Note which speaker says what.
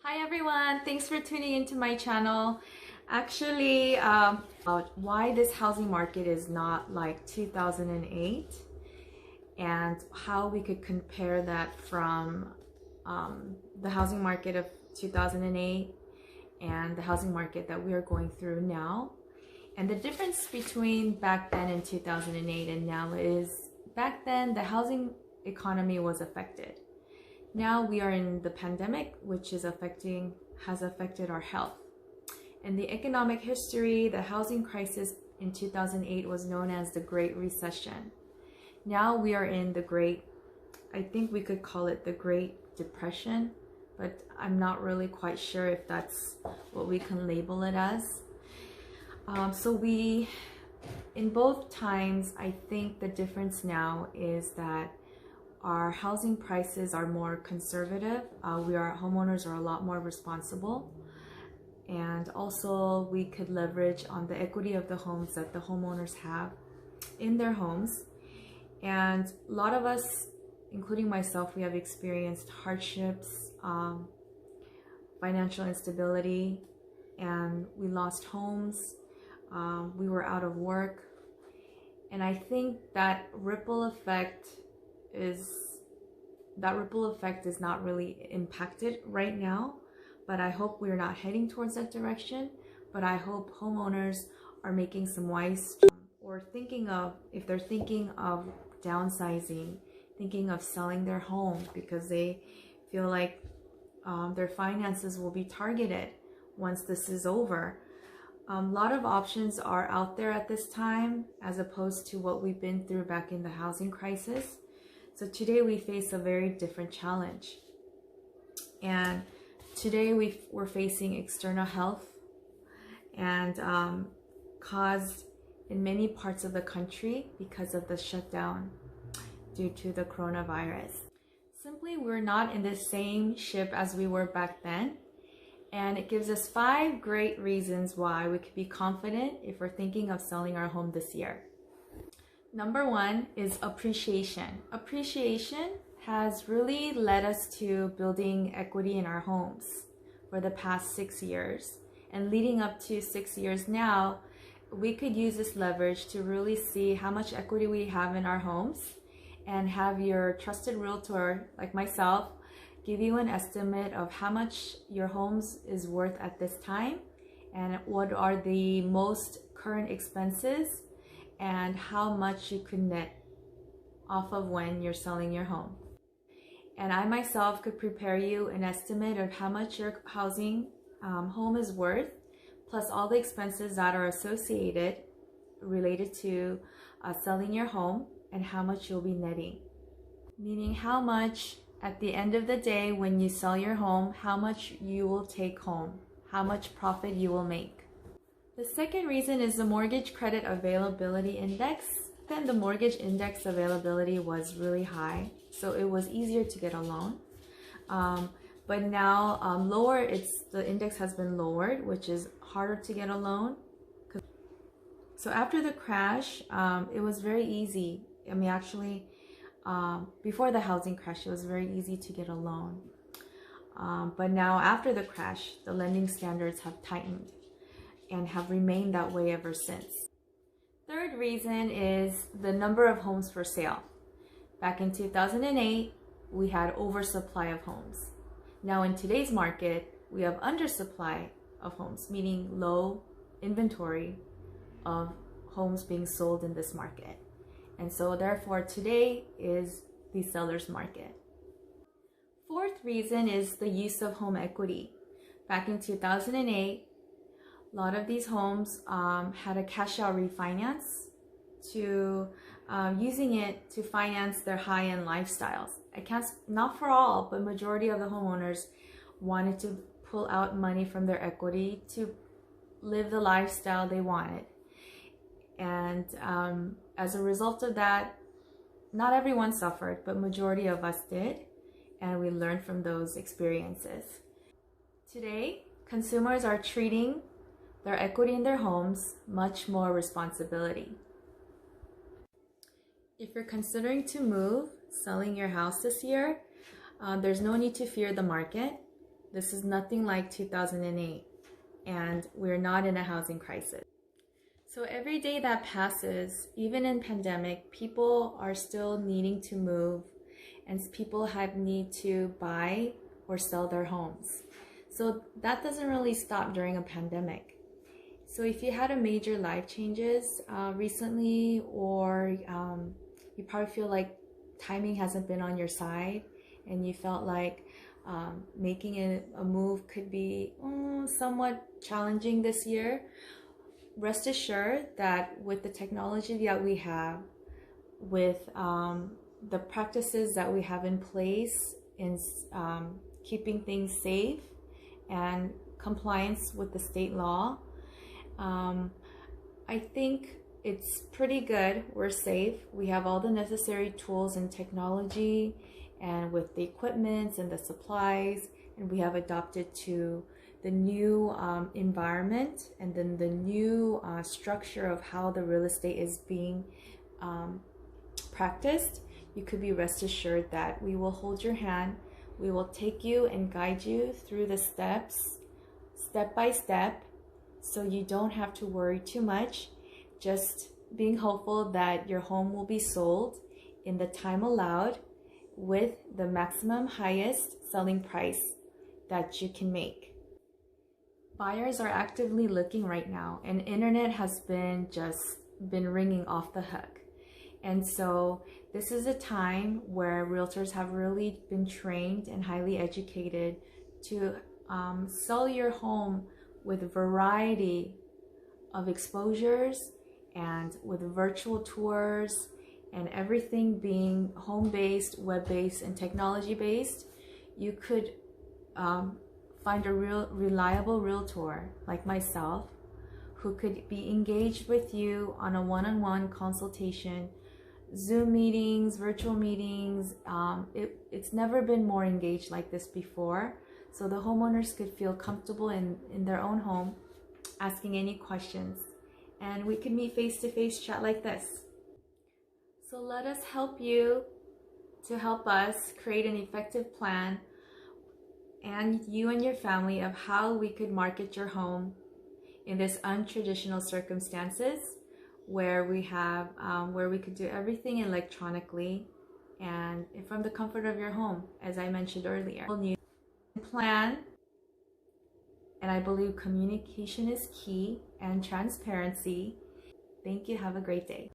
Speaker 1: Hi everyone, thanks for tuning into my channel. Actually, about why this housing market is not like 2008 and how we could compare that from the housing market of 2008 and the housing market that we are going through now. And the difference between back then in 2008 and now is back then the housing economy was affected. Now we are in the pandemic, which has affected our health. In the economic history, the housing crisis in 2008 was known as the Great Recession. Now we are in I think we could call it the Great Depression, but I'm not really quite sure if that's what we can label it as. In both times, I think the difference now is that our housing prices are more conservative. Homeowners are a lot more responsible. And also we could leverage on the equity of the homes that the homeowners have in their homes. And a lot of us, including myself, we have experienced hardships, financial instability, and we lost homes. We were out of work. And I think that ripple effect is not really impacted right now, but I hope we're not heading towards that direction. But I hope homeowners are making some wise or if they're thinking of downsizing, thinking of selling their home because they feel like their finances will be targeted once this is over. A lot of options are out there at this time as opposed to what we've been through back in the housing crisis. So today we face a very different challenge. And today we're facing external health and caused in many parts of the country because of the shutdown due to the coronavirus. Simply, we're not in the same ship as we were back then. And it gives us 5 great reasons why we could be confident if we're thinking of selling our home this year. Number 1 is appreciation. Appreciation has really led us to building equity in our homes for the past 6 years. And leading up to 6 years now, we could use this leverage to really see how much equity we have in our homes and have your trusted realtor, like myself, give you an estimate of how much your homes is worth at this time and what are the most current expenses and how much you could net off of when you're selling your home. And I myself could prepare you an estimate of how much your home is worth, plus all the expenses that are associated related to selling your home and how much you'll be netting. Meaning how much at the end of the day when you sell your home, how much you will take home, how much profit you will make. The second reason is the mortgage credit availability index. Then the mortgage index availability was really high, so it was easier to get a loan. But now the index has been lowered, which is harder to get a loan. So after the crash, it was very easy. I mean, actually, before the housing crash, it was very easy to get a loan. But now after the crash, the lending standards have tightened and have remained that way ever since. Third reason is the number of homes for sale. Back in 2008, we had oversupply of homes. Now in today's market, we have undersupply of homes, meaning low inventory of homes being sold in this market. And so therefore today is the seller's market. Fourth reason is the use of home equity. Back in 2008, a lot of these homes had a cash out refinance to using it to finance their high-end lifestyles. Not for all, but majority of the homeowners wanted to pull out money from their equity to live the lifestyle they wanted. And as a result of that, not everyone suffered, but majority of us did, and we learned from those experiences. Today, consumers are treating their equity in their homes much more responsibility. If you're considering to move, selling your house this year, there's no need to fear the market. This is nothing like 2008, and we're not in a housing crisis. So every day that passes, even in pandemic, people are still needing to move, and people have need to buy or sell their homes. So that doesn't really stop during a pandemic. So if you had a major life changes recently, or you probably feel like timing hasn't been on your side, and you felt like making a move could be somewhat challenging this year, rest assured that with the technology that we have, with the practices that we have in place in keeping things safe and compliance with the state law, I think it's pretty good. We're safe. We have all the necessary tools and technology, and with the equipment and the supplies, and we have adopted to the new environment, and then the new structure of how the real estate is being practiced. You could be rest assured that we will hold your hand. We will take you and guide you through the steps, step by step, so you don't have to worry too much. Just being hopeful that your home will be sold in the time allowed with the maximum highest selling price that you can make. Buyers are actively looking right now, and internet has been ringing off the hook. And so this is a time where realtors have really been trained and highly educated to sell your home with a variety of exposures, and with virtual tours, and everything being home-based, web-based, and technology-based. You could find a reliable realtor like myself who could be engaged with you on a one-on-one consultation, Zoom meetings, virtual meetings. It's never been more engaged like this before. So the homeowners could feel comfortable in their own home, asking any questions. And we could meet face-to-face chat like this. So let us help you to help us create an effective plan, and you and your family, of how we could market your home in this untraditional circumstances, where we have where we could do everything electronically and from the comfort of your home, as I mentioned earlier. New plan, and I believe communication is key, and transparency. Thank you. Have a great day.